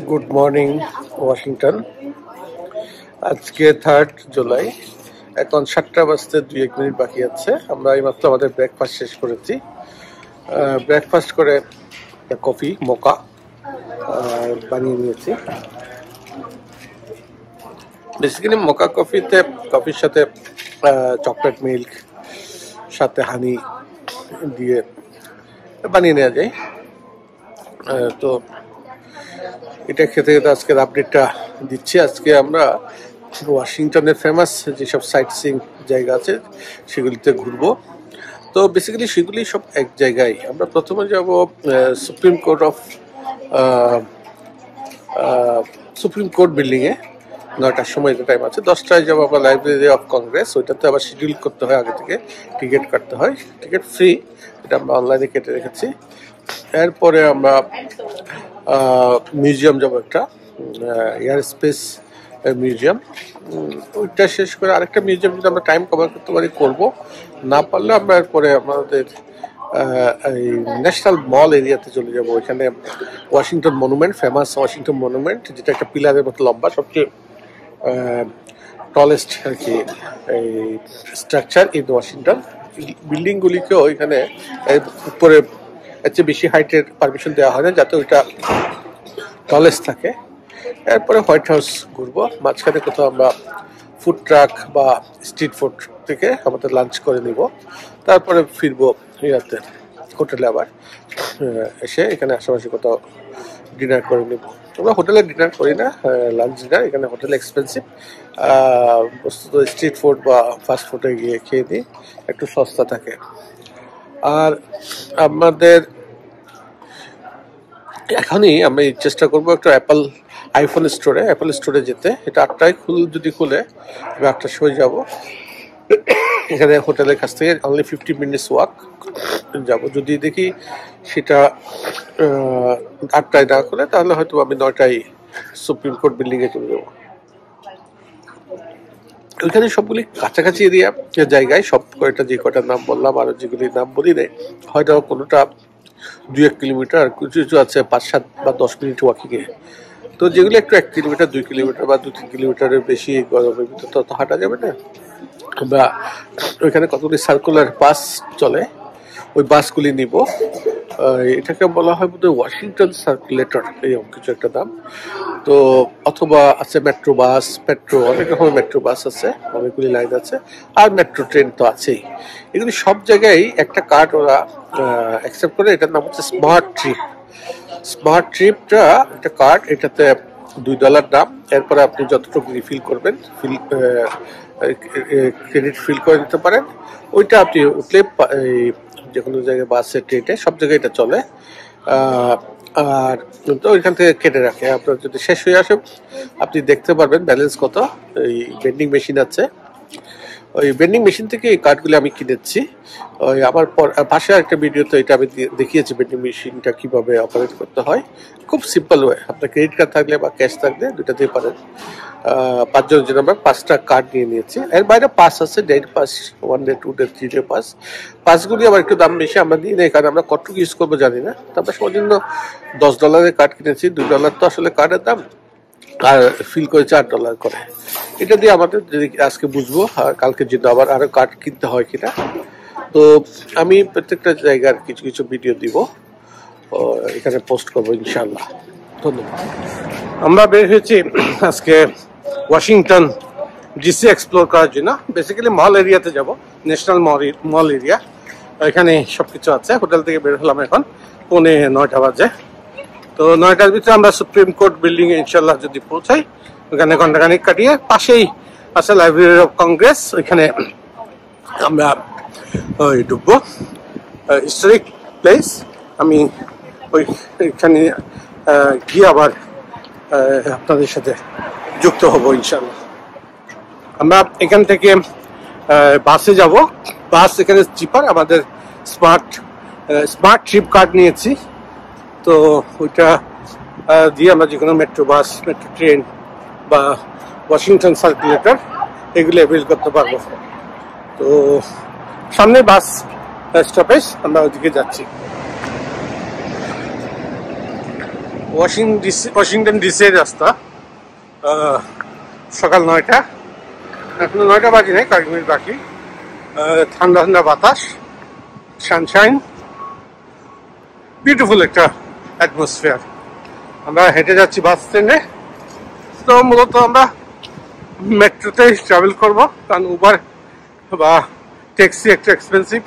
Good morning Washington. আজকে 3 জুলাই, এখন 7টা বাজতে 2-1 মিনিট বাকি আছে। আমরা এইমাত্র আমাদের ব্রেকফাস্ট শেষ করেছি। ব্রেকফাস্ট করে কফি মোকা বানিয়ে নিয়েছি। বেসিক্যালি মোকা কফির সাথে চকলেট মিল্ক সাথে হানি দিয়ে বানিয়ে নেওয়া যায়। তো এটা খেতে খেতে আজকের আপডেটটা দিচ্ছি। আজকে আমরা ওয়াশিংটনের ফেমাস যেসব সাইট সিইং জায়গা আছে সেগুলিতে ঘুরবো। তো বেসিক্যালি সেগুলি সব এক জায়গায়। আমরা প্রথমে যাব সুপ্রিম কোর্ট বিল্ডিংয়ে। 9টার সময় টাইম আছে। 10টায় যাবো আবার লাইব্রেরি অফ কংগ্রেস। ওইটাতে আবার শিডিউল করতে হয়, আগে থেকে টিকিট কাটতে হয়। টিকিট ফ্রি, এটা আমরা অনলাইনে কেটে রেখেছি। এরপরে আমরা মিউজিয়াম যাবো, একটা এয়ার স্পেস মিউজিয়াম। ওইটা শেষ করে আরেকটা মিউজিয়াম যদি আমরা টাইম কভার করতে পারি করবো, না পারলে আমরা এরপরে আমাদের এই ন্যাশনাল মল এরিয়াতে চলে যাবো। ওইখানে Washington monument, famous Washington monument, যেটা একটা পিলারের মতো লম্বা, সবচেয়ে টলেস্ট আর কি এই স্ট্রাকচার ইন ওয়াশিংটন। বিল্ডিংগুলিকেও ওইখানে উপরে এর চেয়ে বেশি হাইটের পারমিশন দেওয়া হয় না, যাতে ওইটা টলেস্ট থাকে। এরপরে হোয়াইট হাউস ঘুরবো। মাঝখানে কোথাও আমরা ফুড ট্রাক বা স্ট্রিট ফুড থেকে আমাদের লাঞ্চ করে নিব। তারপরে ফিরবো ইয়াতে হোটেলে, আবার এসে এখানে আশেপাশে কোথাও ডিনার করে নিব। আমরা হোটেলে ডিনার করি না, লাঞ্চ ডিনার। এখানে হোটেল এক্সপেন্সিভ, বস্তুত স্ট্রিট ফুড বা ফাস্ট ফুডে গিয়ে খেয়ে নিই, একটু সস্তা থাকে। আর আমাদের এখনই আমি চেষ্টা করবো একটু আইফোন স্টোরে যেতে। এটা 8টায় যদি খুলে আমি 8টার সময় যাবো। এখানে হোটেলের কাছ থেকে অনলি 50 মিনিটস ওয়াক যাবো। যদি দেখি সেটা 8টায় না খুলে, তাহলে হয়তো আমি 9টায় সুপ্রিম কোর্ট বিল্ডিংয়ে চলে যাবো। ওইখানে সবগুলি কাছাকাছি এরিয়া জায়গায়, সব কয়টা যে কয়টার নাম বললাম, আরো যেগুলির নাম বলি নেই, হয়তো কোনোটা 2-1 কিলোমিটার, কিছু কিছু আছে 5-7 বা 10 মিনিট ওয়াকিংয়ে। তো যেগুলো একটু 1 কিলোমিটার 2 কিলোমিটার বা 2-3 কিলোমিটারের বেশি গরমের ভিতরে তত হাঁটা যাবে না। বা ওইখানে কতগুলি সার্কুলার বাস চলে, ওই বাসগুলি নিব। এটাকে বলা হয় বোধহয় ওয়াশিংটন সার্কুলেটর, এরকম কিছু একটা নাম। তো অথবা আছে মেট্রো বাস, অনেক রকমের মেট্রো বাস আছে, অনেকগুলি লাইন আছে। আর মেট্রো ট্রেন তো আছেই। এগুলি সব জায়গায় একটা কার্ড ওরা অ্যাকসেপ্ট করে, এটার নাম হচ্ছে স্মার্ট ট্রিপটা একটা কার্ড। এটাতে $2 দাম। এরপরে আপনি যতটুকু রিফিল করবেন, ক্রেডিট ফিল করে দিতে পারেন। ওইটা আপনি উঠলে যে কোনো জায়গায় বাসে, ট্রেনে, সব জায়গায় এটা চলে। আর তো ওইখান থেকে কেটে রাখে। আপনার যদি শেষ হয়ে আসে, আপনি দেখতে পারবেন ব্যালেন্স কত। এই ভেন্ডিং মেশিন আছে, ওই ভেন্ডিং মেশিন থেকে এই কার্ডগুলি আমি কিনেছি। ওই আমার পাশে একটা ভিডিওতে এটা আমি দেখিয়েছি ভেন্ডিং মেশিনটা কিভাবে অপারেট করতে হয়। খুব সিম্পল ওয়ে। আপনার ক্রেডিট কার্ড থাকলে বা ক্যাশ থাকলে দুটাতেই পারেন। 5 জনের জন্য আমরা 5টা কার্ড নিয়ে নিয়েছি। এর বাইরে পাস আছে, daily pass, 1 day 2 day 3 day pass. পাসগুলি আবার একটু দাম বেশি, আমরা নিই না, কারণ আমরা কতটুকু ইউজ করবো জানি না। তারপর সবার জন্য $10 কার্ড কিনেছি। $2 তো আসলে কার্ডের দাম, আর ফিল করে $4 করে। এটা দিয়ে আমাদের যদি আজকে বুঝবো কালকে যদি আবার আরো কার্ড কিনতে হয় কিনা। তো আমি প্রত্যেকটা জায়গার কিছু কিছু ভিডিও দিব, এখানে পোস্ট করবো ইনশাল্লাহ। ধন্যবাদ। আমরা বের হয়েছি আজকে ওয়াশিংটন ডিসি এক্সপ্লোর করার জন্য। বেসিক্যালি মল এরিয়াতে যাব, ন্যাশনাল মল এরিয়া। এখানে সবকিছু আছে। হোটেল থেকে বের হলাম এখন 9:15 বাজে। তো 9টার ভিতরে আমরা সুপ্রিম কোর্ট বিল্ডিং এ ইনশাল্লাহ যদি পৌঁছাই, ওখানে ঘন্টাখানিক কাটিয়ে পাশেই আছে লাইব্রেরি অফ কংগ্রেস। ওইখানে আমরা ঢুকবো, হিস্টোরিক প্লেস। আমি ওইখানে গিয়ে আবার আপনাদের সাথে যুক্ত হব ইনশাল্লাহ। আমরা এখান থেকে বাসে যাব। বাস এখানে চিপার। আমাদের স্মার্ট ট্রিপ কার্ড নিয়েছি। তো ওইটা দিয়ে আমরা যে কোনো মেট্রো বাস, মেট্রো ট্রেন বা ওয়াশিংটন সার্কুলেটর এগুলো অ্যাভেল করতে পারবো। তো সামনে বাস স্টপেজ, আমরা ওইদিকে যাচ্ছি। ওয়াশিংটন ডিসি এর রাস্তা। সকাল 9টা, এখনো 9টা বাজে নাই, কয়েক মিনিট বাকি। ঠান্ডা ঠান্ডা বাতাস, সানশাইন, বিউটিফুল একটা অ্যাটমসফিয়ার। আমরা হেঁটে যাচ্ছি বাস স্ট্যান্ডে। তো মূলত আমরা মেট্রোতে ট্রাভেল করব, কারণ উবার বা ট্যাক্সি একটু expensive,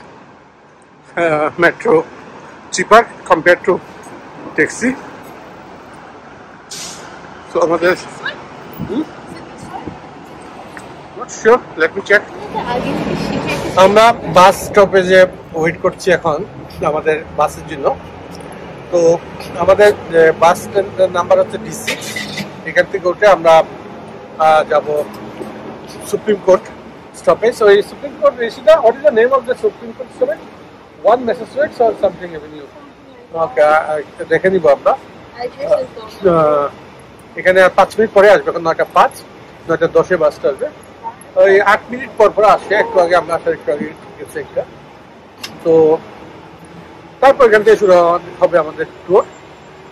metro cheaper compare to taxi. তো আমাদের আমরা বাস স্টপেজে ওয়েট করছি এখন আমাদের বাসের জন্য। তো আমাদের বাস স্ট্যান্ডের নাম্বার হচ্ছে D6। এখান থেকে উঠে আমরা যাব supreme court stoppage. So supreme court Rishida, what is the name of the Supreme Court stoppage? One Massachusetts or something avenue? Okay, দেখে নিব আমরা। এখানে 5 মিনিট পরে আসবে, এখন 9:05, 9:10 বাসটা আসবে। ওই 8 মিনিট পর পর আসে, একটু আগে আমরা আসার একটু আগে গেছে একটা। তো তারপর এখান থেকে শুরু হবে আমাদের ট্যুর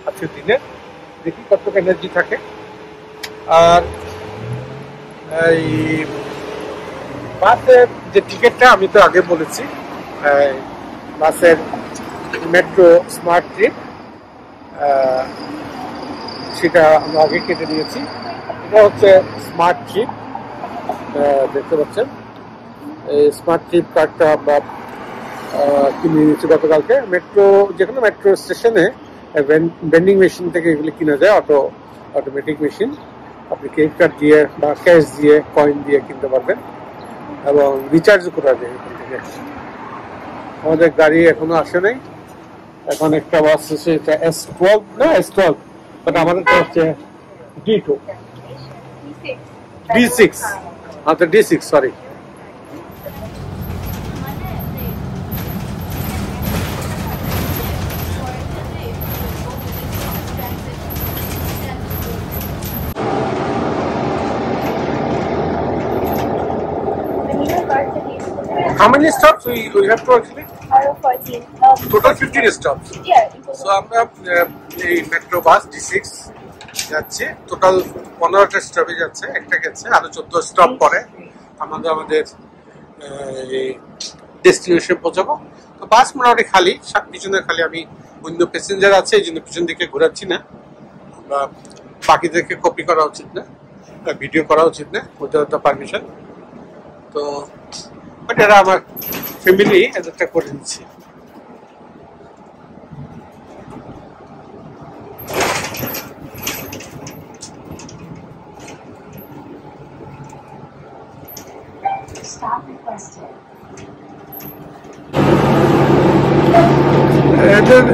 আজকের দিনে। দেখি কত এনার্জি থাকে। আর এই বাসের যে টিকিটটা আমি তো আগে বলেছি, বাসের মেট্রো স্মার্ট ট্রিপ, সেটা আমরা আগে কেটে নিয়েছি। এটা হচ্ছে স্মার্ট ট্রিপ, দেখতে পাচ্ছেন। এই স্মার্ট ট্রিপ কার্ডটা আমরা কিনে নিয়েছি গতকালকে। মেট্রো, যে কোনো মেট্রো স্টেশনে ভেন্ডিং মেশিন থেকে এগুলি কিনা যায়, অটোমেটিক মেশিন। আপনি ক্রেডিট কার্ড দিয়ে বা ক্যাশ দিয়ে, কয়েন দিয়ে কিনতে পারবেন এবং রিচার্জও করা যায় এখান থেকে। আমাদের গাড়ি এখনো আসে নাই। এখন একটা বাস এসে, এটা S12 না S12, বাট আমাদেরটা হচ্ছে D2, D6, আচ্ছা D6, sorry. How many stops we have to actually? 14. Total 15 stops. Yeah. So আমরা এই মেট্রো বাস D6 যাচ্ছে, টোটাল 15টা স্টপে যাচ্ছে, একটা গেছে, আরো 14 স্টপ পরে আমাদের ডেস্টিনেশন পৌঁছাবো। তো বাস মোটামুটি খালি, পিছনে খালি আমি অন্য প্যাসেঞ্জার আছে, এই জন্য পিছন দিকে ঘোরাচ্ছি না। বা বাকিদেরকে কপি করা উচিত না, ভিডিও করা উচিত না, ওটা তো পারমিশন। তো বাট এরা আমার ফ্যামিলি, এদেরটা করে নিচ্ছি।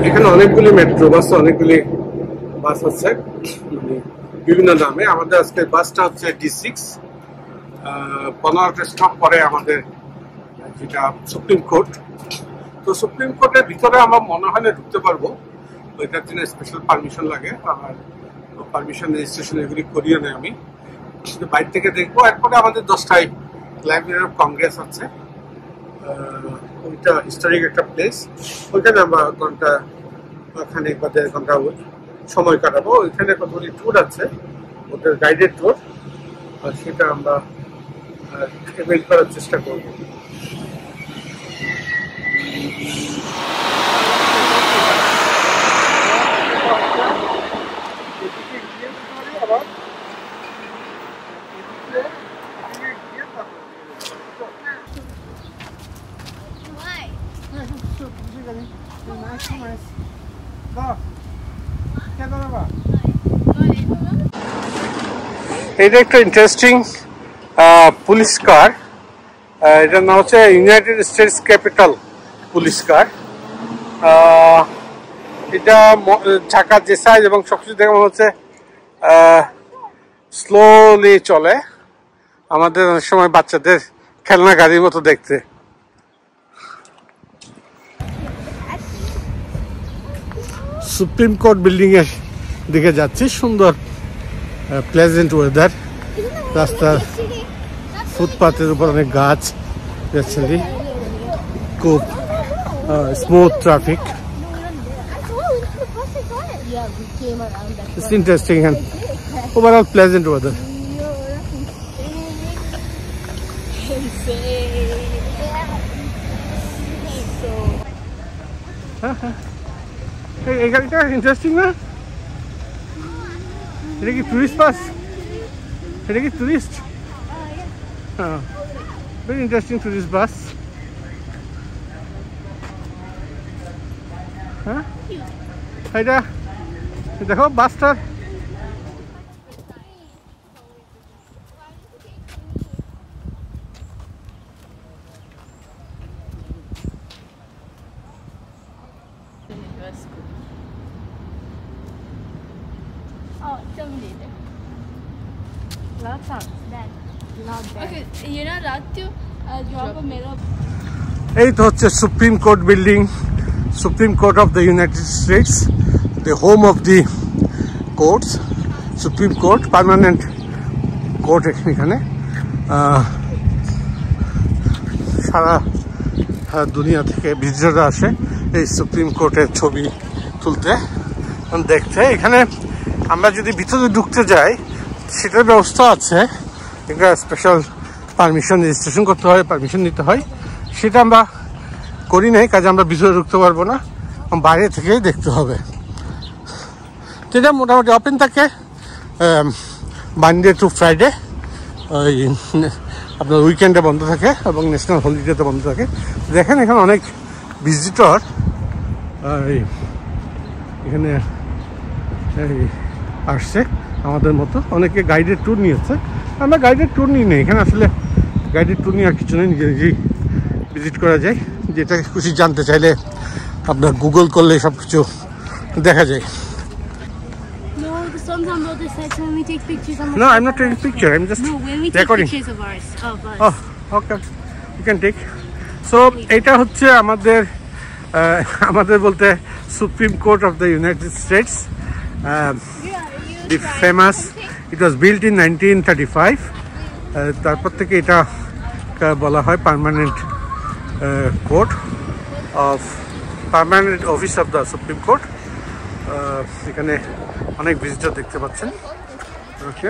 এখানে অনেকগুলি মেট্রো বাস, অনেকগুলি বাস আছে বিভিন্ন নামে। আমাদের আজকে বাসটা হচ্ছে D6। 15টা স্টপ পরে আমাদের যেটা সুপ্রিম কোর্ট। তো সুপ্রিম কোর্টের ভিতরে আমার মনে হয় না ঢুকতে পারবো, ওইটার জন্য স্পেশাল পারমিশন লাগে। আমার পারমিশন রেজিস্ট্রেশন এগুলি করিয়ে নেই আমি, বাইরে থেকে দেখবো। এরপরে আমাদের 10টায় লাইব্রেরি অফ কংগ্রেস আছে, ওইটা হিস্টোরিক একটা প্লেস। ওইখানে আমরা ঘন্টা খানিক বা 1.5 ঘন্টা সময় কাটাবো। ওইখানে কতগুলি ট্যুর আছে, ওদের গাইডেড ট্যুর, সেটা আমরা অ্যাভেল করার চেষ্টা করব। এটা একটা ইন্টারেস্টিং পুলিশ কার, এটার নাম হচ্ছে ইউনাইটেড স্টেটস ক্যাপিটাল পুলিশ কার। এটা চাকার যে সাইজ এবং সবকিছু দেখে মনে হচ্ছে স্লোলি চলে, আমাদের অনেক সময় বাচ্চাদের খেলনা গাড়ির মতো দেখতে। সুপ্রিম কোর্ট বিল্ডিং এর দিকে যাচ্ছি, সুন্দর প্লেজেন্ট ওয়েদার, রাস্তার ফুটপাথের উপর অনেক গাছ, খুব smooth traffic. came around that. It's interesting and overall pleasant weather. এই গাড়িটা ইন্টারেস্টিং না? এটা কি টুরিস্ট বাস? এটা কি টুরিস্ট? হ্যাঁ, ভেরি ইন্টারেস্টিং টুরিস্ট বাস। হ্যাঁ, এটা দেখো বাসটার Oh, tell me later. Loud sounds. That loud. Okay, you're not allowed to drop a middle. এই তো হচ্ছে supreme court building, supreme court of the United States, the home of the courts, supreme court permanent court এখানে। সারা দুনিয়া থেকে ভিজিটররা আসে এই supreme কোর্টের ছবি তুলতে, দেখতে। এখানে আমরা যদি ভিতরে ঢুকতে যাই সেটার ব্যবস্থা আছে, একটা স্পেশাল পারমিশন রেজিস্ট্রেশন করতে হয়, পারমিশন নিতে হয়। সেটা আমরা করি নাই, কাজে আমরা ভিতরে ঢুকতে পারবো না, বাইরে থেকেই দেখতে হবে। সেটা মোটামুটি ওপেন থাকে মানডে টু ফ্রাইডে, ওই আপনার উইকেন্ডে বন্ধ থাকে এবং ন্যাশনাল হলিডেতে বন্ধ থাকে। দেখেন এখানে অনেক ভিজিটর এখানে আসছে আমাদের মতো, অনেকে গাইডেড ট্যুর নিয়েছে। আমরা গাইডেড ট্যুর নিই নেই এখানে, আসলে গাইডেড ট্যুর নিয়ে আর কিছু নেই, নিজে নিজেই ভিজিট করা যায়। যেটা খুশি জানতে চাইলে আপনার গুগল করলে সব কিছু দেখা যায়। No, the songs on the other side, so when we take pictures, No, I'm not taking picture, I'm just when we take recording. pictures of ours, of us. Oh, okay, you can take. So এটা হচ্ছে আমাদের আমাদের বলতে supreme court of the United states, the famous. It was built in 1935। তারপর থেকে এটা বলা হয় permanent court of permanent office of the supreme court. এখানে অনেক ভিজিটর দেখতে পাচ্ছেন। ওকে,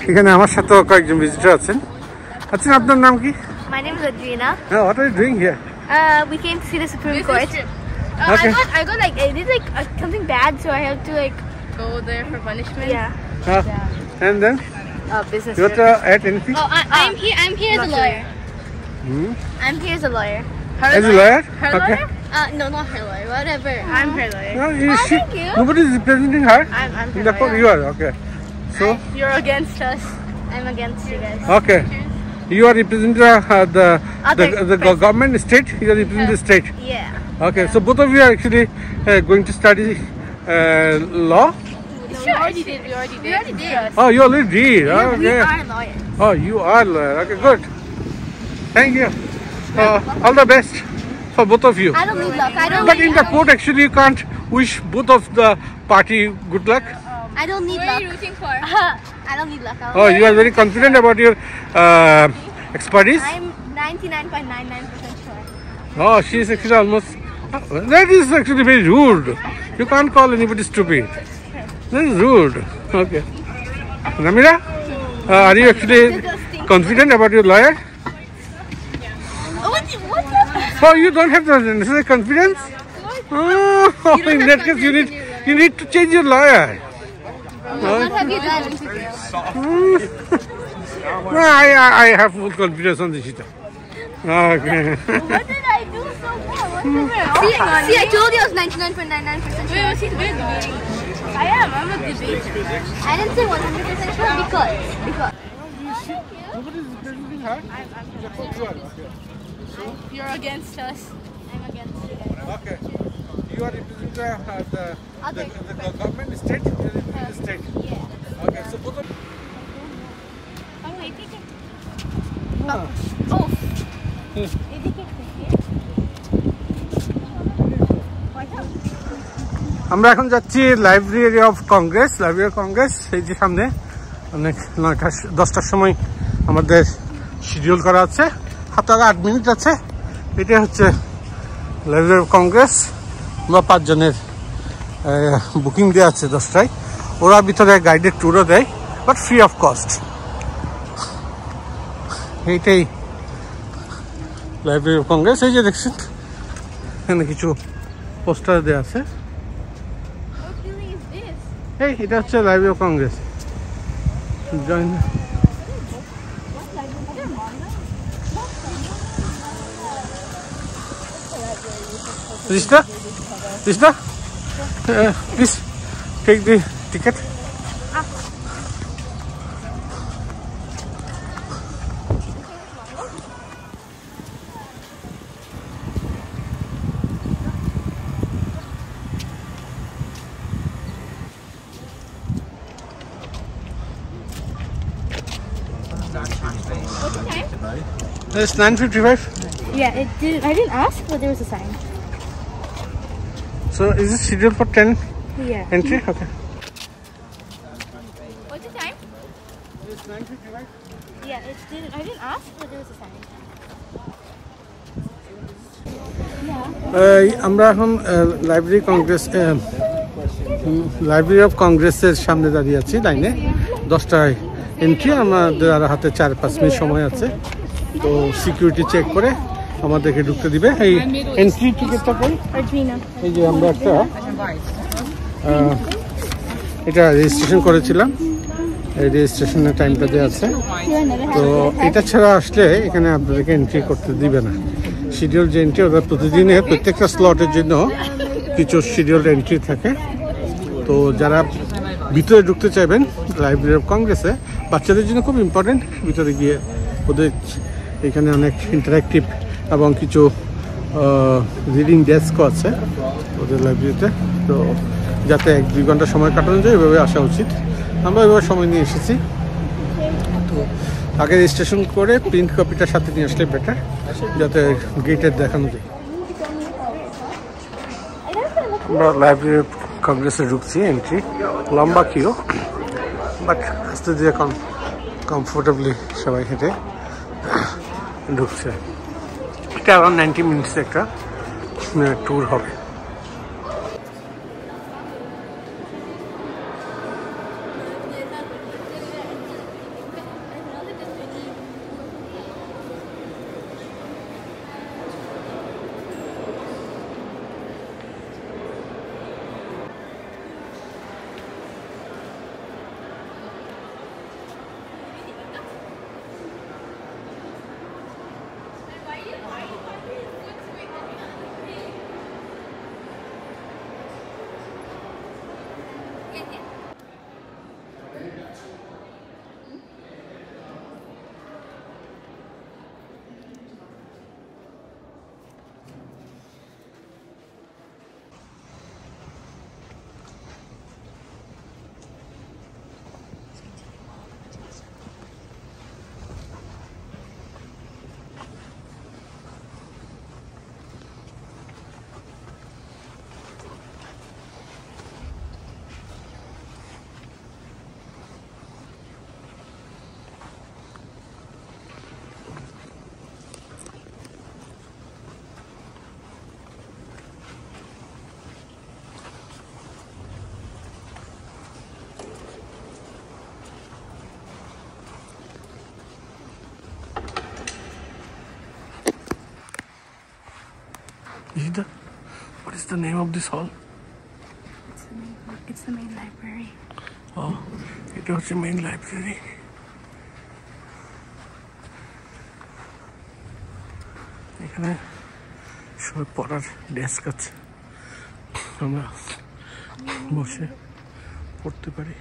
এখানে আমার সাথেও কয়েকজন ভিজিটর আছেন। আচ্ছা, আপনার নাম কি? My name is Adrina. What are you doing here? We came to see the Supreme Court. Okay. I got like, I did like something bad, so I have to like go there for punishment. Yeah. And then Business. you want to add anything? Oh, I'm here as a lawyer. I'm here as a lawyer. As a lawyer? Her Okay. lawyer? No, not her lawyer. Whatever. I'm her lawyer. No, Thank you. Nobody is representing her. I'm In her the court, lawyer. you are okay. So You're against us. I'm against you guys. okay, you are representing the Other government state. You are representing the state. Yeah. Okay, so both of you are actually going to study law. We already did. We already did. Oh, you already did. Okay. We are lawyers. Oh, you are lawyer. Okay, good. Thank you. All the best for both of you. I don't need luck. I don't. But in the court, actually, you can't wish both of the party good luck. I don't need luck. What are you rooting for? I don't need luck. Oh, you are very confident about your expertise. I'm 99.99% sure. Oh, she is actually almost. That is actually very rude. You can't call anybody stupid. That is rude. Okay. Namira, are you actually confident about your lawyer? What? Oh, you don't have the necessary confidence? Oh, in that case, you need to change your lawyer. What have you done? No, I have full confidence on this shit. Okay. What did I do so far? See, I told you I was 99.99% sure. I am. I'm a debater. I didn't say 100% sure because. Nobody is representing her. You're against us. I'm against you guys. Okay. You are representing the government state. You are representing the state. Yeah. Okay. So both of. Okay, take it. Oh. আমরা এখন যাচ্ছি library of Congress. Library of Congress এই যে সামনে, অনেক 9-10টার সময় আমাদের schedule করা আছে, হাতে 8 মিনিট আছে। এটা হচ্ছে লাইব্রেরি অফ কংগ্রেস। আমরা 5 জনের বুকিং দেওয়া আছে 10টায়। ওরা ভিতরে গাইডেড ট্যুরও দেয়, বাট ফ্রি অফ কস্ট। এইটাই লাইব্রেরি অফ কংগ্রেস। এই যে দেখছেন এখানে কিছু পোস্টার দেওয়া আছে। এই এটা হচ্ছে library of Congress. Join Krishna, Krishna, please take the ticket. It's 9:55. Yeah, it didn't. I didn't ask, but there was a sign. So is it scheduled for 10 Yeah. entry? Okay. What's the time? It's 9:55. Yeah, it didn't. I didn't ask, but there was a sign. আমরা এখন library of কংগ্রেসের সামনে দাঁড়িয়ে আছি লাইনে। 10টায় entry, আমাদের আর হাতে 4-5 minute সময় আছে। তো সিকিউরিটি চেক করে আমাদেরকে ঢুকতে দিবে। এই এন্ট্রি টিকিটটা কই? এই যে আমরা একটা এটা রেজিস্ট্রেশন করেছিলাম, এই রেজিস্ট্রেশনের টাইমটা দেওয়া আছে। তো এটা ছাড়া আসলে এখানে আপনাদেরকে এন্ট্রি করতে দিবে না। শিডিউল যে এন্ট্রি, ওটা প্রতিদিনের প্রত্যেকটা স্লটের জন্য কিছু শিডিউল এন্ট্রি থাকে। তো যারা ভিতরে ঢুকতে চাইবেন লাইব্রেরি অফ কংগ্রেসে, বাচ্চাদের জন্য খুব ইম্পর্টেন্ট। ভিতরে গিয়ে ওদের এখানে অনেক ইন্টারাক্টিভ এবং কিছু রিডিং ডেস্কও আছে ওদের লাইব্রেরিতে। তো যাতে 1-2 ঘন্টা সময় কাটানো যায়, এভাবে আসা উচিত। আমরা এভাবে সময় নিয়ে এসেছি। তো আগে রেজিস্ট্রেশন করে প্রিন্ট কপিটা সাথে নিয়ে আসলে বেটার, যাতে গেটের দেখানো যায়। আমরা লাইব্রেরি অফ কংগ্রেসে ঢুকছি, এন্ট্রি লম্বা কিও, বাট আস্তে ধীরে কমফোর্টেবলি সবাই হেঁটে ঢুকছে। এটা অ্যারাউন্ড 90 মিনিটস একটা ট্যুর হবে। What is the name of this hall? It's the main library. Oh, এটা হচ্ছে মেইন লাইব্রেরি। এখানে সব পড়ার ডেস্ক আছে, আমরা বসে পড়তে পারি।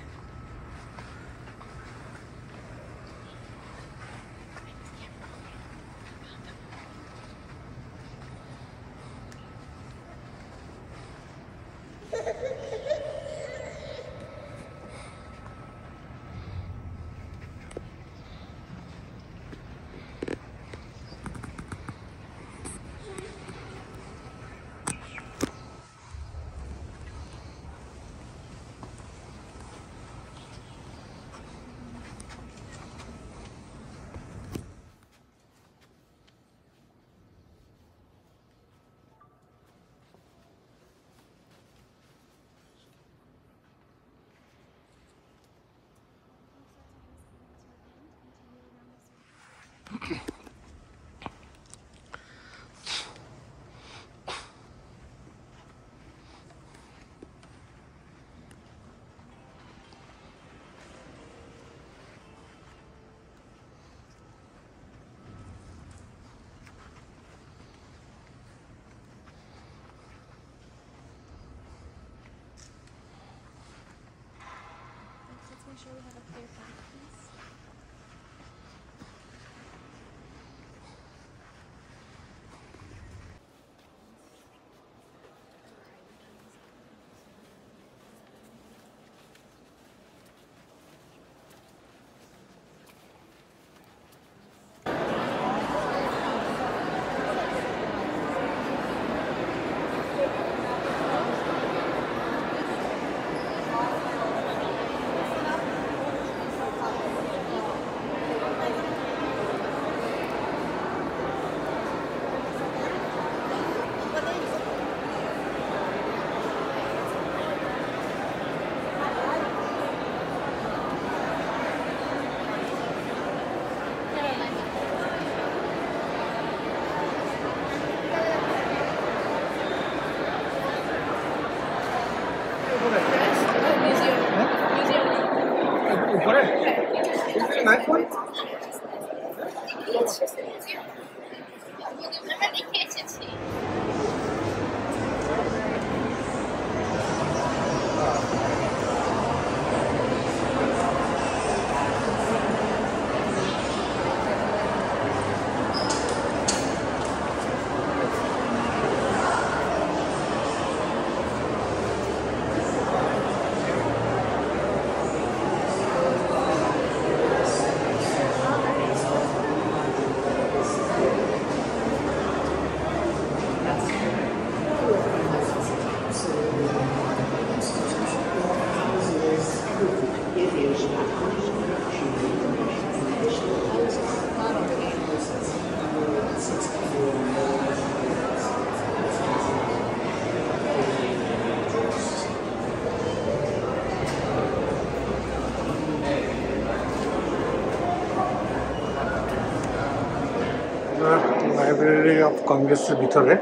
লাইব্রেরি অফ কংগ্রেসের ভিতরে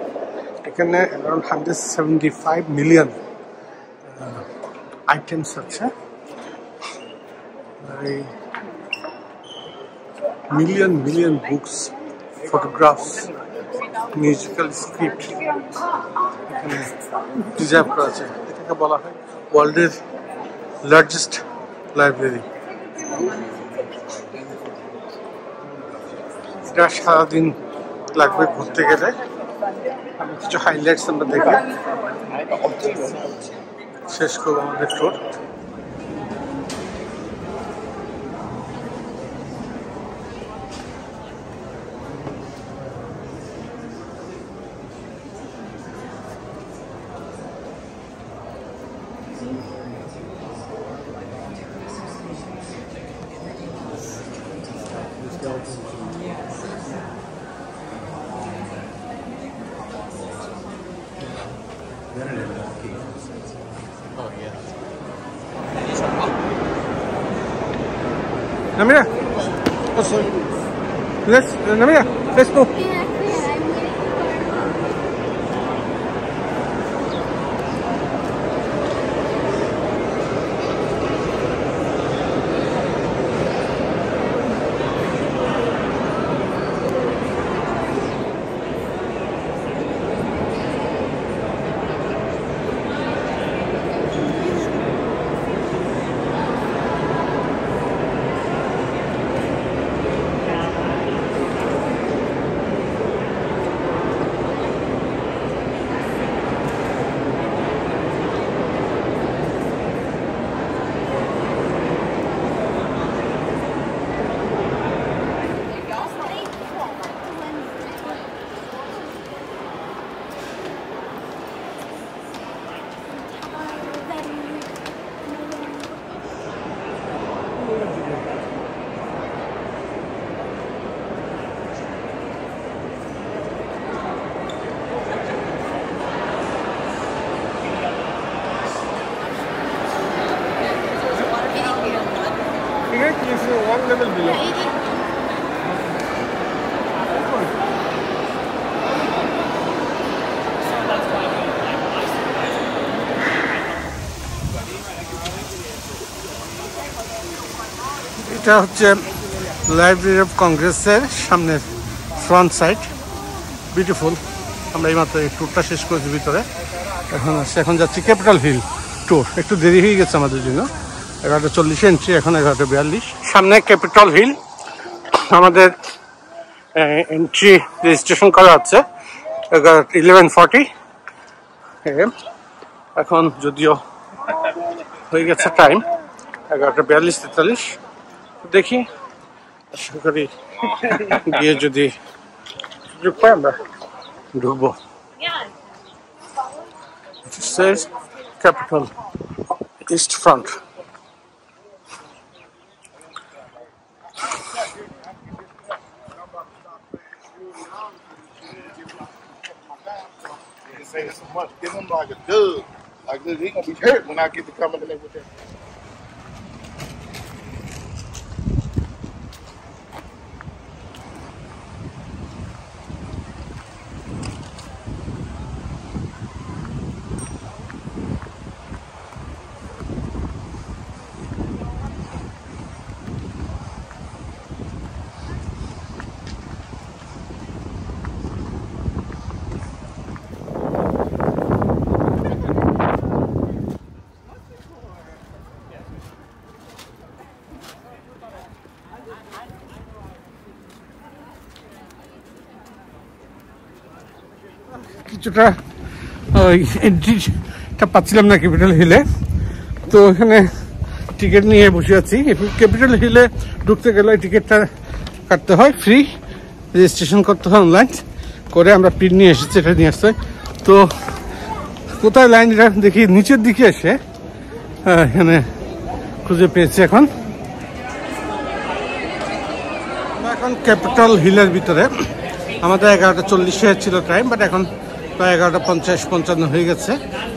এখানে অ্যারাউন্ড 175 মিলিয়ন আইটেমস আছে। Million million books, photographs, musical script এখানে প্রিজার্ভ করা আছে। এটাকে বলা হয় ওয়ার্ল্ডের লার্জেস্ট লাইব্রেরি। এটা সারাদিন লাগবে ঘুরতে গেলে। আমি কিছু হাইলাইটস আমরা দেখে শেষ করবো আমাদের tour. Namira, oh sorry. Namira, let's go. One level below. এটা হচ্ছে লাইব্রেরি অফ কংগ্রেসের সামনের ফ্রন্ট সাইড, বিউটিফুল। আমরা এইমাত্র এই ট্যুরটা শেষ করেছি ভিতরে, এখন যাচ্ছি ক্যাপিটাল হিল ট্যুর। একটু দেরি হয়ে গেছে আমাদের জন্য, 11:40 এন্ট্রি, এখন 11:42। সামনে ক্যাপিটল হিল, আমাদের এন্ট্রি রেজিস্ট্রেশন করা হচ্ছে 11:40 AM। এখন যদিও হয়ে গেছে টাইম 11:42-43। দেখি, আশা করি গিয়ে যদি সুযোগ পাই আমরা ঢুকবো। Capitol east front. Say this so much, give him like a dub. Like, look, he gonna be hurt when I get to coming in there with that. কিছুটা ওই এন্ট্রিটা পাচ্ছিলাম না ক্যাপিটাল হিলে, তো এখানে টিকিট নিয়ে বসে আছি। ক্যাপিটাল হিলে ঢুকতে গেলে টিকিটটা কাটতে হয়, ফ্রি রেজিস্ট্রেশন করতে হয় অনলাইন করে। আমরা প্রিন্ট নিয়ে এসেছি, এটা নিয়ে আসতে। তো কোথায় লাইন এটা দেখি, নিচের দিকে এসে এখানে খুঁজে পেয়েছি। এখন ক্যাপিটাল হিলের ভিতরে আমাদের 11:40 ছিল টাইম, বাট এখন প্রায় 11:50-55 হয়ে গেছে।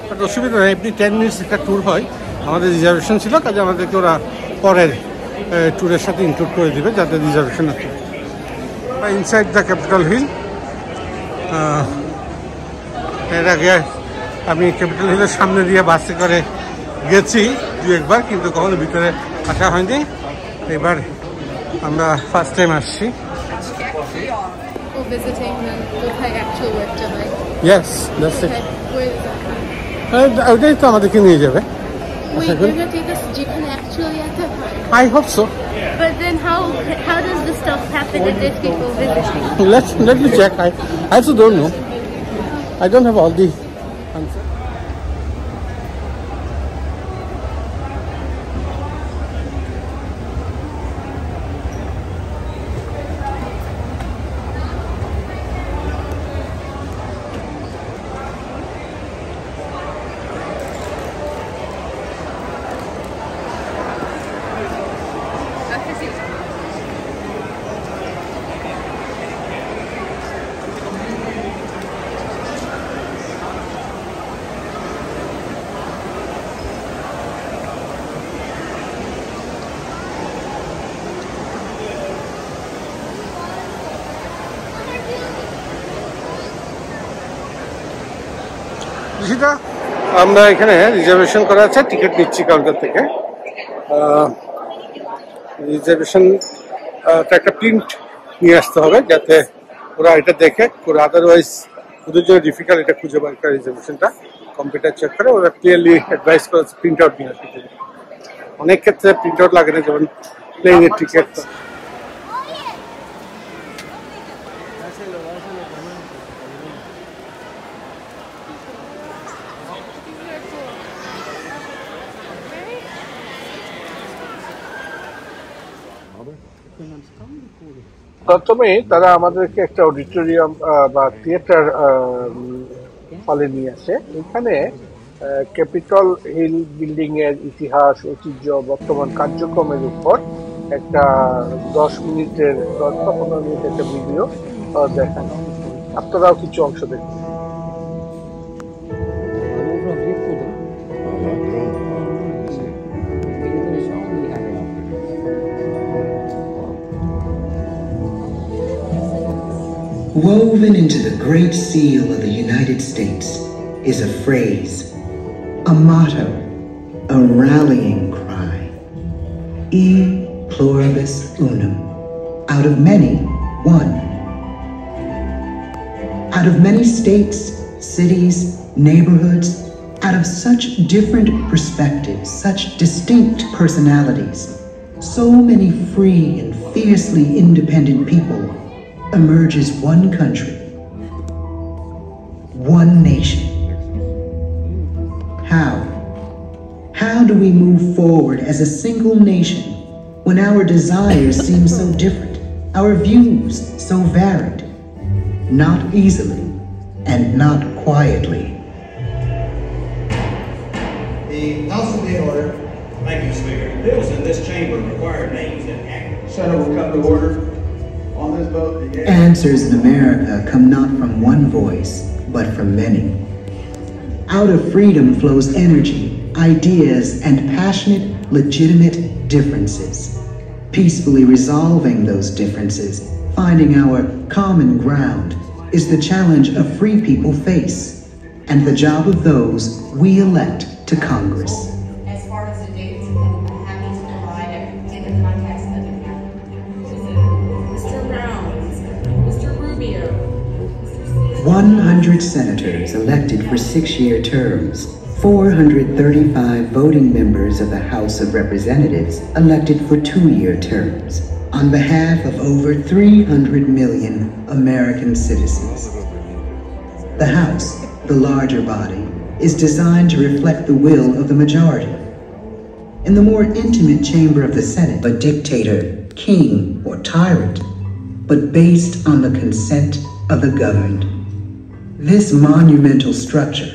বাট অসুবিধা নেই, এমনি 10 মিনিটস একটা ট্যুর হয়। আমাদের রিজার্ভেশন ছিল, কাজে আমাদেরকে ওরা পরের ট্যুরের সাথে ইনক্লুড করে দিবে যাদের রিজার্ভেশন আছে। Inside the Capitol Hill. এর আগে আমি ক্যাপিটাল হিলের সামনে দিয়ে বাসে করে গেছি 2-1 কিন্তু কখনো ভিতরে আসা হয়নি। এবার আমরা ফার্স্ট টাইম আসছি। Visiting and we'll pay actual work to like. Yes, that's it. Okay, where is that? ওটাই তো আমাদেরকে নিয়ে যাবে। Wait, you're gonna take us to Japan actually at that time? I hope so. But then how does this stuff happen if there's people visiting? Let me check. I also don't know. I don't have all the answers. সেটা আমরা এখানে reservation করা আছে, ticket নিচ্ছি counter থেকে। Reservation একটা print নিয়ে আসতে হবে যাতে ওরা এটা দেখে করে, আদারওয়াইজ ওদের জন্য ডিফিকাল্ট এটা খুঁজে বার করা। রিজার্ভেশনটা কম্পিউটার চেক করে ওরা ক্লিয়ারলি অ্যাডভাইস করে প্রিন্ট আউট নিয়ে আসতে। অনেক ক্ষেত্রে প্রিন্ট আউট লাগে না, যেমন প্লেনের টিকিট। প্রথমে তারা আমাদেরকে একটা অডিটোরিয়াম বা থিয়েটার হলে নিয়ে আসে। এখানে ক্যাপিটল হিল বিল্ডিং এর ইতিহাস, ঐতিহ্য, বর্তমান কার্যক্রমের উপর একটা 10 মিনিটের 10-15 মিনিট একটা ভিডিও দেখানো। আপনারাও কিছু অংশ দেখুন। Woven into the great seal of the United States is a phrase, a motto, a rallying cry. E pluribus unum. Out of many, one. Out of many states, cities, neighborhoods, Out of such different perspectives, such distinct personalities, so many free and fiercely independent people, emerges one country, one nation. How? How do we move forward as a single nation when our desires seem so different, our views so varied? Not easily and not quietly. The House will be in order. Thank you, Speaker. Bills in this chamber require names and actions. Senate will come to order. On this vote, the yes. Answers in America come not from one voice, but from many. Out of freedom flows energy, ideas, and passionate, legitimate differences. Peacefully resolving those differences, finding our common ground, is the challenge of free people face, and the job of those we elect to Congress. As far as the dates, I'm happy to provide in the context of the Mr. Brown, Mr. Rubio, Mr. 100 senators elected for 6-year terms, 435 voting members of the House of Representatives elected for 2-year terms, on behalf of over 300 million American citizens. The House, the larger body, is designed to reflect the will of the majority. In the more intimate chamber of the Senate, a dictator, king, or tyrant, but based on the consent of the governed. This monumental structure,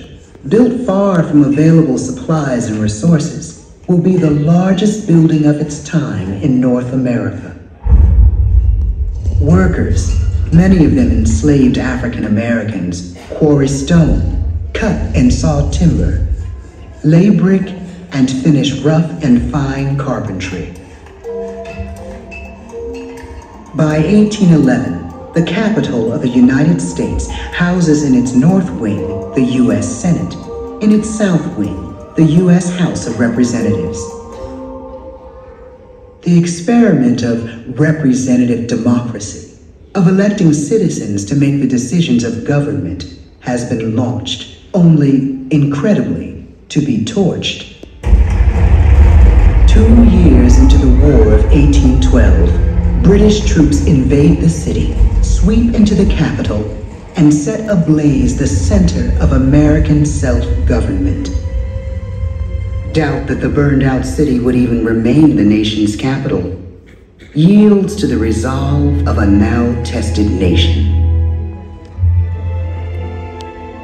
built far from available supplies and resources, will be the largest building of its time in North America. Workers, many of them enslaved African Americans, quarry stone, cut and saw timber, lay brick, and finish rough and fine carpentry. By 1811, the Capitol of the United States houses in its north wing the U.S. Senate, in its south wing the U.S. House of Representatives. The experiment of representative democracy, of electing citizens to make the decisions of government, has been launched, only, incredibly, to be torched. 2 years into the War of 1812, British troops invade the city, sweep into the capital, and set ablaze the center of American self-government. Doubt that the burned-out city would even remain the nation's capital yields to the resolve of a now-tested nation.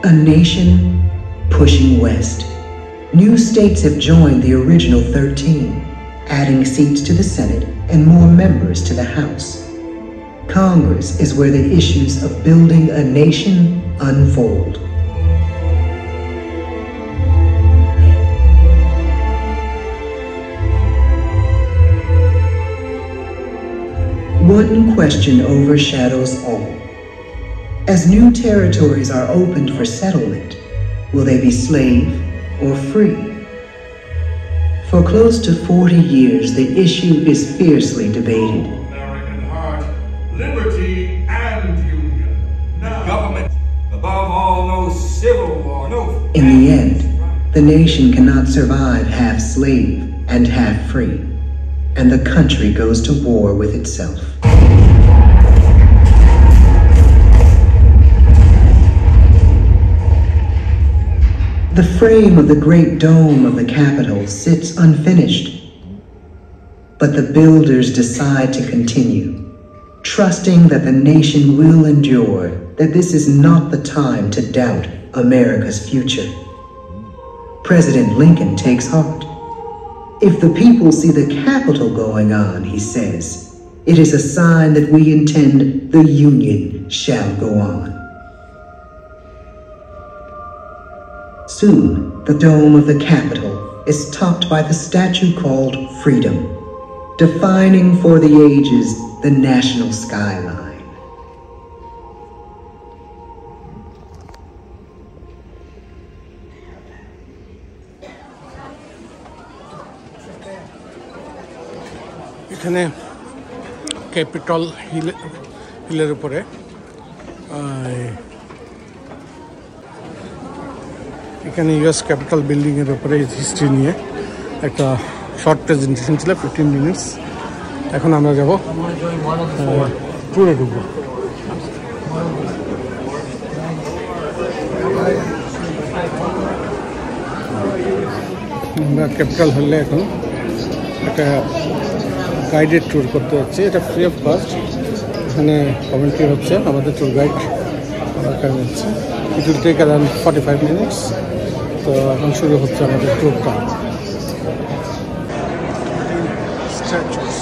A nation pushing west. New states have joined the original 13, adding seats to the Senate and more members to the House. Congress is where the issues of building a nation unfold. One question overshadows all. As new territories are opened for settlement, will they be slave or free? For close to 40 years, the issue is fiercely debated. American heart, liberty and union. Now. Government, above all, no civil war, no. In the end, the nation cannot survive half slave and half free, and the country goes to war with itself. The frame of the great dome of the Capitol sits unfinished, but the builders decide to continue, trusting that the nation will endure, that this is not the time to doubt America's future. President Lincoln takes heart. If the people see the Capitol going on, he says, it is a sign that we intend the Union shall go on. Soon, the dome of the Capitol is topped by the statue called Freedom, defining for the ages the national skyline. এখানে Capitol হিলের উপরে এখানে US capital বিল্ডিংয়ের উপরে history নিয়ে একটা short presentation ছিল 15 minutes. এখন আমরা যাব ট্যুরে ঢুকবো। আমরা ক্যাপিটাল হলে এখন একটা গাইডেড ট্যুর করতে যাচ্ছি, এটা ফ্রি অফ কস্ট। এখানে কমেন্ট্রি হচ্ছে, আমাদের ট্যুর গাইড হচ্ছে। It will take around 45 minutes. তো এখন শুরু হচ্ছে আমাদের ট্যুরটা। স্ট্যাচুস,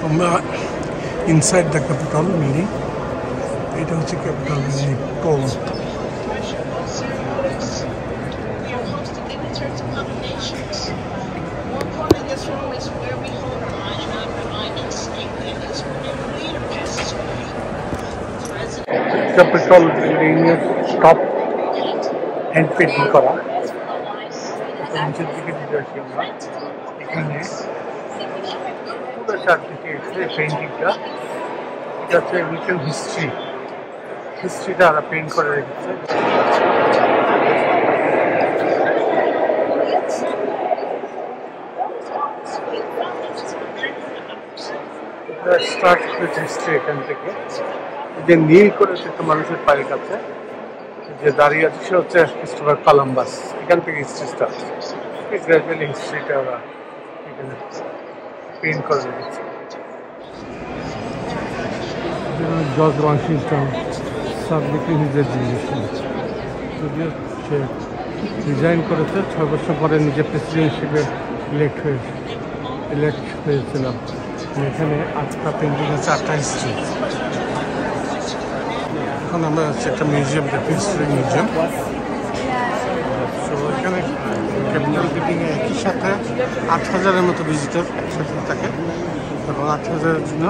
আমরা ইনসাইড দ্য ক্যাপিটাল বিল্ডিং। এটা হচ্ছে capital building toll. Capital building এর টপ হ্যান্ড পেন্টিং করা। নিচের দিকে যেটা আসি আমরা, এখানে পুরো চারদিকে পেন্টিংটা, এটা হচ্ছে এমরিকান হিস্ট্রিটা ওরা পেন্ট করে রেখেছে। স্টার্ট হয়েছে হিস্ট্রি এখান থেকে। যে নীল করে একটা মানুষের পায়ের কাছে যে দাঁড়িয়ে আছে সে হচ্ছে ক্রিস্টোফার কলম্বাস। এখান থেকে হিস্ট্রি স্টার্ট। গ্র্যাজুয়ালি হিস্ট্রিটা ওরা এখানে পেন্ট করে রেখেছে। George Washington submitting his education, যদিও সে রিজাইন করেছে 6 বছর পরে নিজে প্রেসিডেন্ট হিসেবে ইলেক্ট হয়েছিলাম। এখানে 8টা পেন্টিং আছে, 8টা হিস্ট্রি। এখন আমরা হচ্ছে একটা মিউজিয়াম দেখি, হিস্ট্রি মিউজিয়াম। তো এখানে ক্যাপিটাল বিল্ডিংয়ে একই সাথে 8000-এর মতো ভিজিটর একসাথে থাকে, এবং 8000-এর জন্য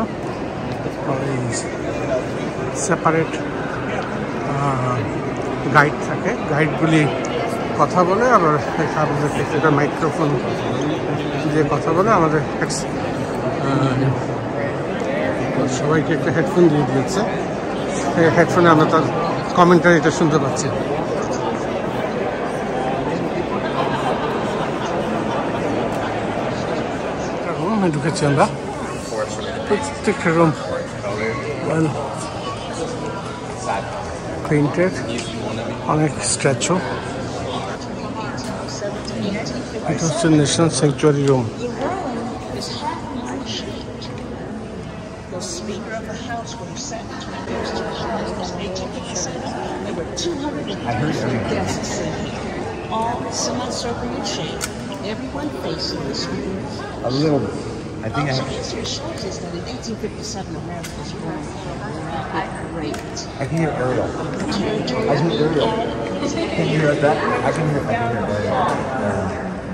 সেপারেট গাইড থাকে। গাইডগুলি কথা বলে, আবার আমাদেরকে একটা মাইক্রোফোন দিয়ে কথা বলে। আমাদের সবাইকে একটা হেডফোন দিয়ে দিয়েছে, এই হেডফোনে আমরা তার কমেন্টারিটা শুনতে পাচ্ছি। রুমে ঢুকেছি আমরা, প্রত্যেকটা রুম ওয়েল পেইন্টেড, অনেক স্ট্যাচু। এটা হচ্ছে national sanctuary room. I heard some guests, all semicircular shape, everyone facing the screen. A little bit. I think also, history shows us that in 1857, America was growing at a rapid rate. I can hear Ariel. I can hear Ariel. Can you hear that? I can hear Ariel.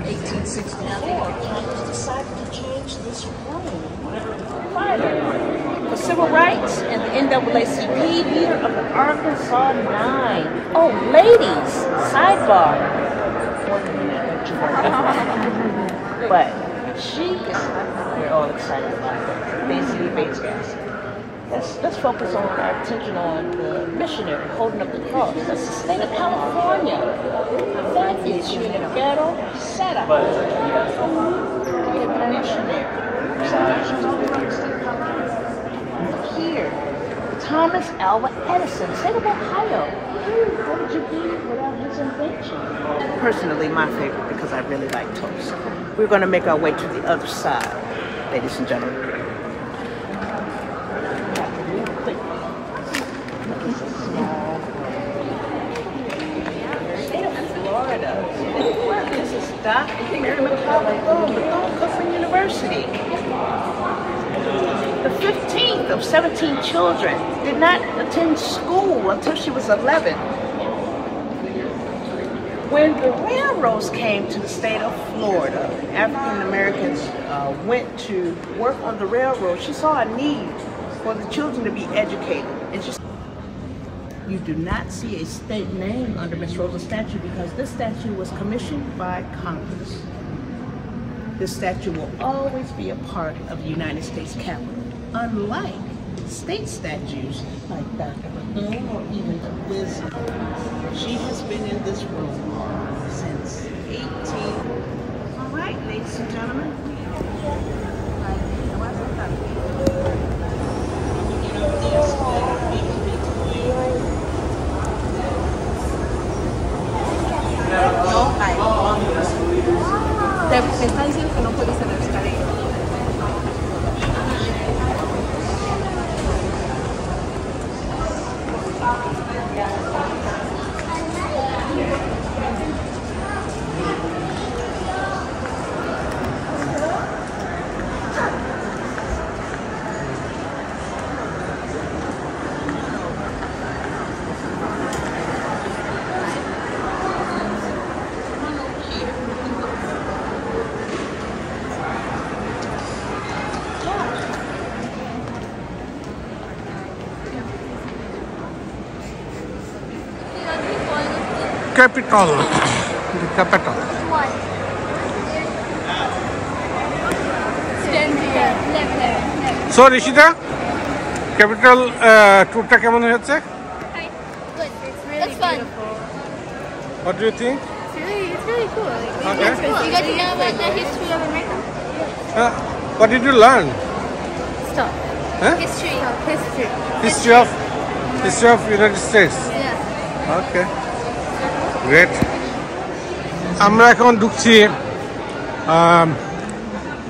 1864, Congress decided to change this rule. For civil rights and the NAACP, leader of the Arkansas Nine. Oh, ladies, sidebar. But she is, we're all excited about that. Basically, Bates gas. Let's focus on our attention on the missionary holding up the cross. That's the state of California. That is your ghetto setup. The missionary. Here, Thomas Alva Edison, state of Ohio. What would you be without his invention? Personally, my favorite, because I really like toast. We're going to make our way to the other side, ladies and gentlemen. State of Florida. This is Dr. Mary McCullough Cookman University. The 15th of 17 children did not attend school until she was 11. When the railroads came to the state of Florida, African Americans went to work on the railroad. She saw a need for the children to be educated. And You do not see a state name under Miss Rosa's statue because this statue was commissioned by Congress. This statue will always be a part of the United States Capitol, unlike state statues like Dr. Bethune or even the Wizard. She has been in this room since 18. All right, ladies and gentlemen. Te está diciendo que no puedes hacer esta ley. Capitol, the capital. So Rishita, capital tourটা কেমন হয়েছে? Good. It's fun. What do you think? It's really cool. Okay. You got to know about the history of America? What did you learn? Stop. Huh? History. History of United States. Yeah. Okay. Great. আমরা এখন ঢুকছি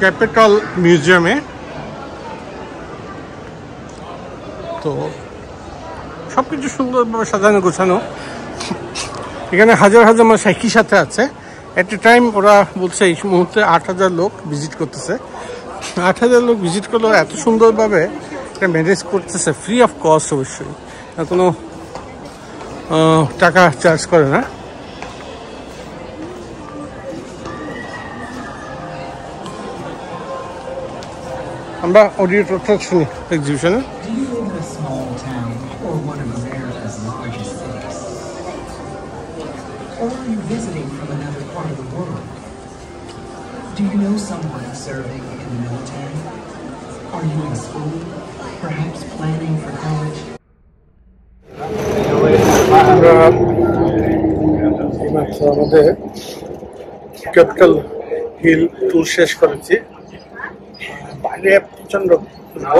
capital মিউজিয়ামে। তো সবকিছু সুন্দরভাবে সাজানো গোছানো। এখানে হাজার হাজার মানুষ একই সাথে আছে। এট এ টাইম ওরা বলছে এই মুহূর্তে 8,000 লোক ভিজিট করতেছে। 8,000 লোক ভিজিট করলে এত সুন্দরভাবে এটা ম্যানেজ করতেছে, ফ্রি অফ কস্ট অবশ্যই, কোনো টাকা চার্জ করে না। আমরা অডিও টোটাল শুনি এক্সিবিশনে। Do you live in a small town or one of America's largest cities? Or are you visiting from another part of the world? Do you know someone serving in the military? Are you in school? Perhaps planning for college? আমরা আমাদের capital hill tour শেষ করেছি। বাইরে প্রচন্ড রোদ,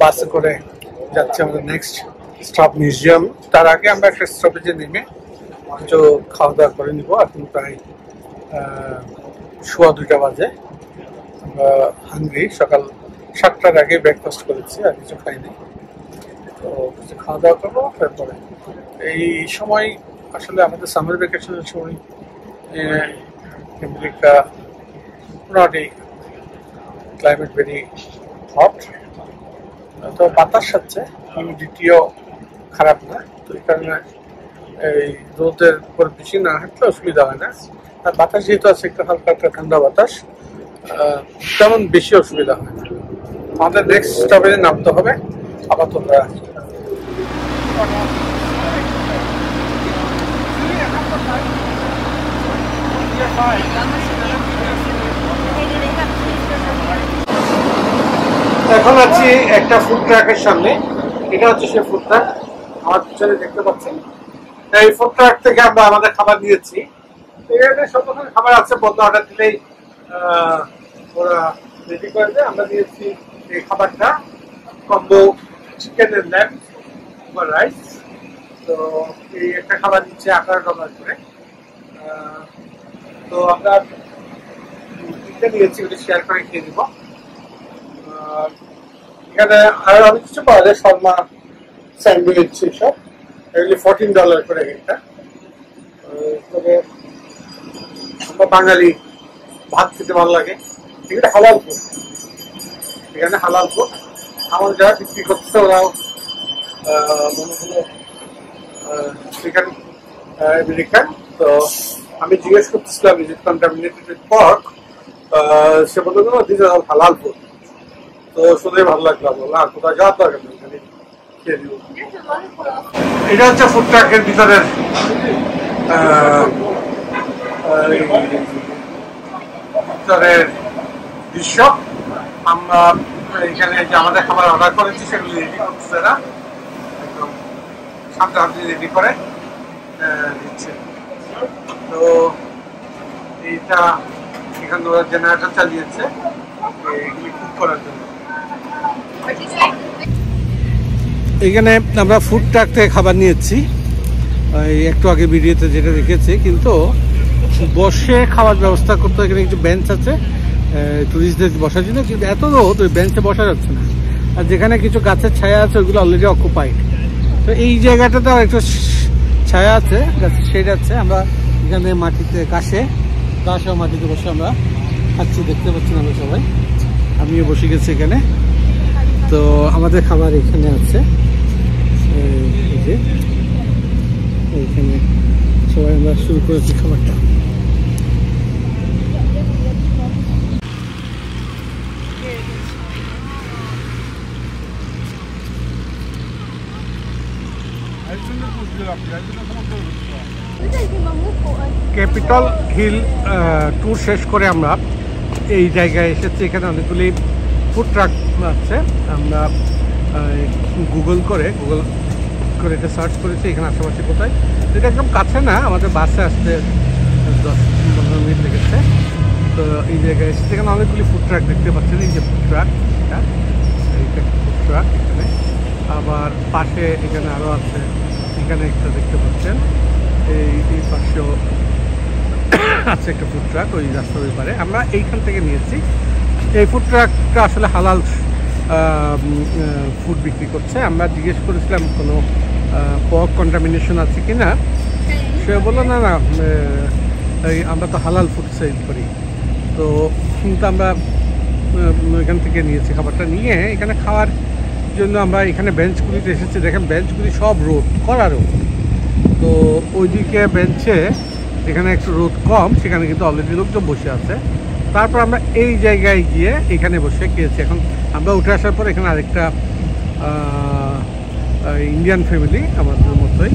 বাসে করে যাচ্ছে আমাদের নেক্সট স্টপ মিউজিয়াম। তার আগে আমরা একটা স্টপেজে নেমে কিছু খাওয়া দাওয়া করে নিব। এখন প্রায় 2:15 বাজে। আমরা হাঙ্গরি, সকাল 7টার আগে ব্রেকফাস্ট করেছি, আর কিছু খাইনি। তো কিছু খাওয়া দাওয়া করবো। তারপরে এই সময় আসলে আমাদের সামার ভ্যাকেশনের সময় আমেরিকা মোটামুটি ক্লাইমেট ভেরি হট, তো বাতাস হচ্ছে, হিউমিডিটিও খারাপ না। তো এই কারণে এই রোদের উপর বেশি না হাঁটলে অসুবিধা হয় না। আর বাতাস যেহেতু আছে, একটু হালকা একটা ঠান্ডা বাতাস, তেমন বেশি অসুবিধা হয় না। আমাদের নেক্সট স্টপেজে নামতে হবে। আবার তোমরা এখন আছি একটা ফুড ট্রাকের সামনে। এটা হচ্ছে সেই ফুড ট্রাক, আমার পিছনে দেখতে পাচ্ছেন। এই ফুড ট্রাক থেকে আমরা আমাদের খাবার নিয়েছি। এখানে সব ধরনের খাবার আছে, বন্ধ অর্ডার দিলেই ওরা রেডি করে দেয়। আমরা নিয়েছি এই খাবারটা, কম্বো চিকেন এন্ড ল্যাম্ব বা রাইস। তো এই একটা খাবার নিচ্ছে $18 করে। তো আমরা নিয়েছি, ওটা শেয়ার করে খেয়ে দিব। এখানে আরো অনেক কিছু পাওয়া যায়, শর্মা, স্যান্ডউইচ, এসব। এগুলি $14 করে একটা। তবে আমরা বাঙালি, ভাত খেতে ভালো লাগে। এখানে হালাল ফুড, এখানে হালাল ফুড। আমার যারা বিক্রি করছে ওরাও মনে হলো চিকেন আমেরিকান। তো আমি জিজ্ঞেস করতেছিলাম is it contaminated with pork, সে বললো দিস ইজ হালাল ফুড। তো শুনে ভালো লাগলো, বললাম কোথায় যাওয়ার দরকার নেই, এটা হচ্ছে ফুড ট্রাকের ভিতরের দৃশ্য। আমরা এখানে যে আমাদের খাবার অর্ডার করেছি সেগুলি রেডি করতেছে না, একদম সামনে রেডি করে দিচ্ছে। তো এইটা এখানে ওরা জেনারেটর চালিয়েছে এগুলি কুক করার জন্য। এখানে আমরা ফুড ট্রাক থেকে খাবার নিয়েছি, একটু আগে ভিডিওতে যেটা দেখেছি, কিন্তু বসে খাওয়ার ব্যবস্থা করতে এখানে একটু বেঞ্চ আছে টুরিস্টদের বসার জন্য, কিন্তু এত রোদ ওই বেঞ্চে বসা যাচ্ছে না। আর যেখানে কিছু গাছের ছায়া আছে ওইগুলো অলরেডি অকুপাইড। তো এই জায়গাটাতে একটু ছায়া আছে, গাছের শেড আছে। আমরা এখানে মাটিতে ঘাস ও মাটিতে বসে আমরা খাচ্ছি, দেখতে পাচ্ছি আমরা সবাই। আমিও বসে গেছি এখানে। তো আমাদের খাবার এখানে আছে, এইখানে সবাই আমরা শুরু করেছি খাবারটা। ক্যাপিটাল হিল ট্যুর শেষ করে আমরা এই জায়গায় এসেছি। এখানে অনেকগুলি ফুড ট্রাক আছে। আমরা গুগল করে এটা সার্চ করেছি এখানে আশেপাশে কোথায়। এটা একদম কাছে না, আমাদের বাসে আসতে 10-15 মিনিট লেগেছে। তো এই জায়গায় এসেছি, এখানে অনেকগুলি ফুড ট্রাক দেখতে পাচ্ছেন। এই যে ফুড ট্রাক, এইটা ফুড ট্রাক এখানে। আবার পাশে এখানে আরও আছে, এখানে একটা দেখতে পাচ্ছেন। এই পাশেও আছে একটা ফুড ট্রাক, ওই রাস্তার ওই পারে। আমরা এইখান থেকে নিয়েছি। এই ফুড ট্রাকটা আসলে হালাল ফুড বিক্রি করছে। আমরা জিজ্ঞেস করেছিলাম কোনো পর্ক কন্টামিনেশন আছে কি না, সে বললো না আমরা তো হালাল ফুড সেল করি। তো কিন্তু আমরা এখান থেকে নিয়েছি খাবারটা। নিয়ে এখানে খাওয়ার জন্য আমরা এখানে বেঞ্চগুলিতে এসেছি। দেখেন বেঞ্চগুলি সব রোদ করা রোদ। তো ওইদিকে বেঞ্চে এখানে একটু রোদ কম, সেখানে কিন্তু অলরেডি লোকজন বসে আছে। তারপর আমরা এই জায়গায় গিয়ে এখানে বসে খেয়েছি। এখন আমরা উঠে আসার পর এখানে আরেকটা ইন্ডিয়ান ফ্যামিলি আমাদের মতোই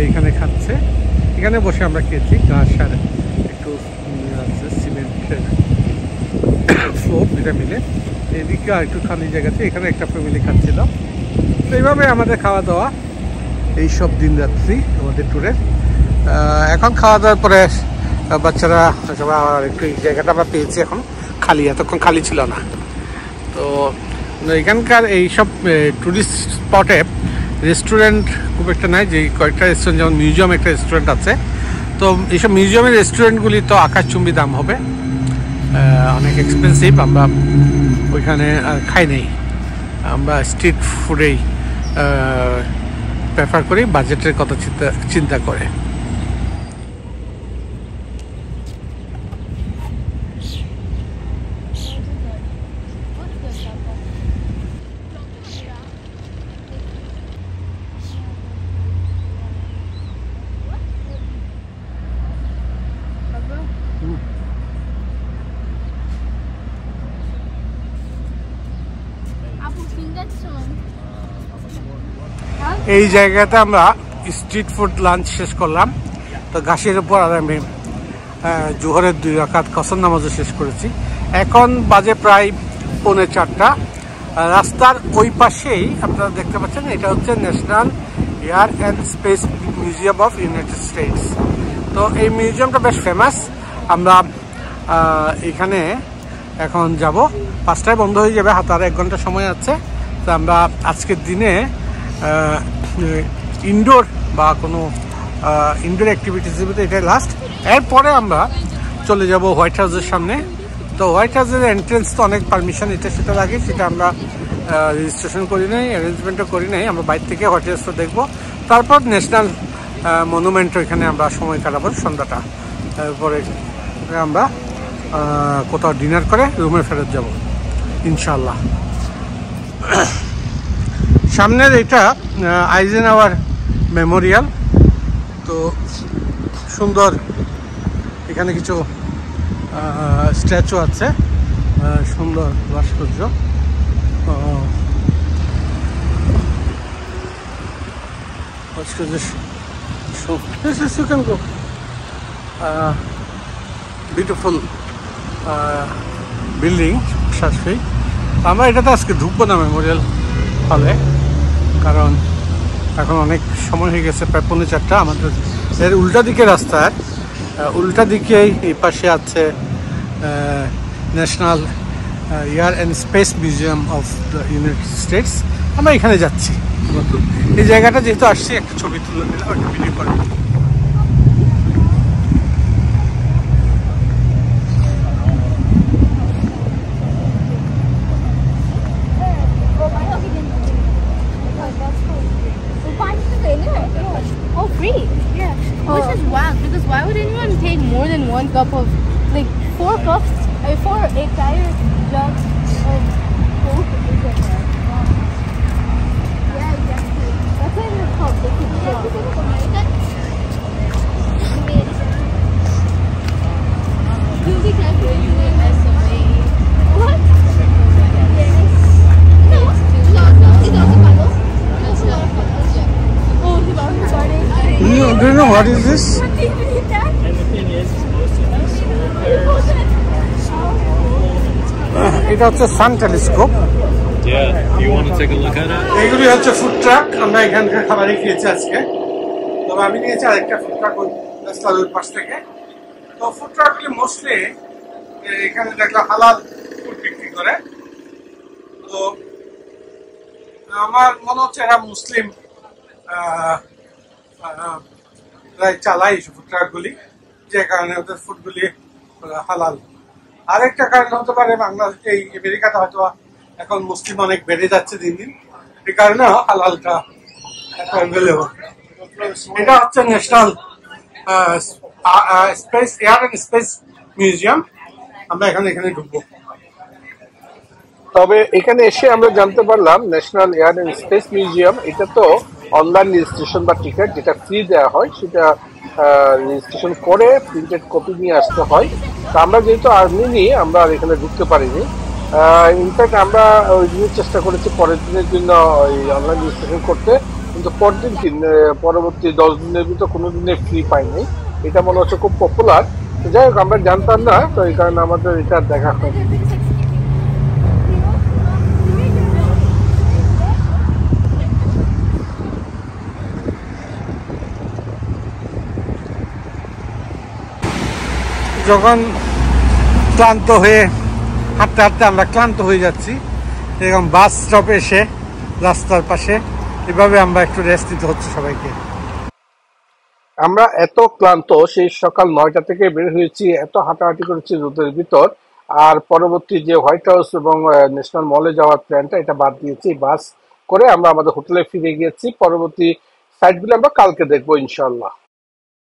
এখানে খাচ্ছে। এখানে বসে আমরা খেয়েছি। ঘাস আর একটু আছে সিমেন্টের ফ্লোর দুটা মিলে। এদিকে আর একটু খালি জায়গাতে এখানে একটা ফ্যামিলি খাচ্ছিল। তো এইভাবে আমাদের খাওয়া দাওয়া এইসব দিন রাত্রি আমাদের ট্যুরে। এখন খাওয়া দাওয়ার পরে বাচ্চারা সবাই আবার একটু এই জায়গাটা আমরা পেয়েছি এখন খালি, এতক্ষণ খালি ছিল না। তো এখানকার এইসব টুরিস্ট স্পটে রেস্টুরেন্ট খুব একটা নাই, যে কয়েকটা রেস্টুরেন্ট, যেমন মিউজিয়াম একটা রেস্টুরেন্ট আছে। তো এইসব মিউজিয়ামের রেস্টুরেন্টগুলি তো আকাশচুম্বী দাম হবে, অনেক এক্সপেন্সিভ। আমরা ওইখানে আর খাই নেই, আমরা স্ট্রিট ফুডেই প্রেফার করি বাজেটের কথা চিন্তা করে। এই জায়গাতে আমরা স্ট্রিট ফুড লাঞ্চ শেষ করলাম। তো ঘাসের উপর আর আমি জোহরের 2 রাকাত কসর নামাজও শেষ করেছি। এখন বাজে প্রায় 3:45। রাস্তার ওই পাশেই আপনারা দেখতে পাচ্ছেন, এটা হচ্ছে national air and space museum of United states. তো এই মিউজিয়ামটা বেশ ফেমাস। আমরা এখানে এখন যাব, 5টায় বন্ধ হয়ে যাবে, হাতে আর 1 ঘন্টা সময় আছে। তো আমরা আজকের দিনে ইনডোর বা কোনো ইনডোর অ্যাক্টিভিটিস এটাই লাস্ট। এরপরে আমরা চলে যাব হোয়াইট হাউসের সামনে। তো হোয়াইট হাউসের এন্ট্রেন্স তো অনেক পারমিশন এটা সেটা লাগে, সেটা আমরা রেজিস্ট্রেশন করি নাই, অ্যারেঞ্জমেন্টও করি নাই। আমরা বাইরে থেকে হোয়াইট হাউসটা দেখবো, তারপর ন্যাশনাল মনুমেন্ট ওইখানে আমরা সময় কাটাবো সন্ধ্যাটা। তারপরে আমরা কোথাও ডিনার করে রুমে ফেরত যাব ইনশাল্লাহ। সামনের এটা আইজেনহাওয়ার মেমোরিয়াল। তো সুন্দর, এখানে কিছু স্ট্যাচু আছে, সুন্দর ভাস্কর্য। Let's do this. So this is you can go. Beautiful building শাসফি। আমরা এটাতে আজকে ঢুকবো না মেমোরিয়াল হলে, কারণ এখন অনেক সময় হয়ে গেছে, প্রায় 4:45। আমাদের এর উল্টা দিকে রাস্তার উল্টা দিকেই এই পাশে আছে national air and space museum of the United states. আমরা এখানে যাচ্ছি। এই জায়গাটা যেহেতু আসছি, একটা ছবি তুলে দিলাম, একটা ভিডিও করে। Oh, free? Yeah. Which is whack, because why would anyone take more than 1 cup of, like, 4 cups, 4 entire jugs of Coke? Yeah, exactly. That's not even a cup. They could do American. Usually can't do what? Yes. No. It's also Palo. Oh, the mountain garden. Do you know what is this? এটা হচ্ছে সান telescope. Yeah, you want to take a look at it? এইগুলি হচ্ছে food truck. আমরা এখানকার খাবারই খেয়েছি আজকে, তবে আমি নিয়েছি আরেকটা ফুড ট্রাক ওই রাস্তার ওই পাশ থেকে। তো ফুড ট্রাকগুলি মোস্টলি এখানে দেখলাম হালাল ফুড বিক্রি করে। তো আমার মনে হচ্ছে এরা মুসলিম চালাই ফুড ট্রাকগুলি, যে কারণে ওদের ফুডগুলি হালাল। আরেকটা কারণ হতে পারে বাংলাদেশ এই আমেরিকাতে হয়তো এখন মুসলিম অনেক বেড়ে যাচ্ছে দিন দিন, এই কারণে হালালটা অ্যাভেলেবল। এটা হচ্ছে national space air and space museum. আমরা এখানে ঢুকবো। তবে এখানে এসে আমরা জানতে পারলাম national air and space museum, এটা তো অনলাইন রেজিস্ট্রেশন বা টিকিট যেটা ফ্রি দেওয়া হয়, সেটা রেজিস্ট্রেশন করে প্রিন্টেড কপি নিয়ে আসতে হয়। তো আমরা যেহেতু আর্মি নিয়ে আমরা আর এখানে ঢুকতে পারিনি। ইনফ্যাক্ট আমরা ওই দিনের চেষ্টা করেছি পরের দিনের জন্য ওই অনলাইন রেজিস্ট্রেশন করতে, কিন্তু পরবর্তী 10 দিনের ভিতর কোনো দিনে ফ্রি পাইনি। এটা মনে হচ্ছে খুব পপুলার। যাই হোক, আমরা জানতাম না, তো এই কারণে আমাদের এটা দেখা হয়নি। যখন ক্লান্ত হয়ে হাঁটতে হাঁটতে আমরা ক্লান্ত হয়ে যাচ্ছি, এরকম বাস স্টপে এসে রাস্তার পাশে এভাবে আমরা একটু রেস্ট নিতে হচ্ছে সবাইকে। আমরা এত ক্লান্ত, সেই সকাল 9টা থেকে বের হয়েছি, এত হাঁটাহাঁটি করেছি রোদের ভিতর, আর পরবর্তী যে হোয়াইট হাউস এবং ন্যাশনাল মলে যাওয়ার প্ল্যানটা এটা বাদ দিয়েছি। বাস করে আমরা আমাদের হোটেলে ফিরে গিয়েছি। পরবর্তী সাইটগুলো আমরা কালকে দেখবো ইনশাল্লাহ।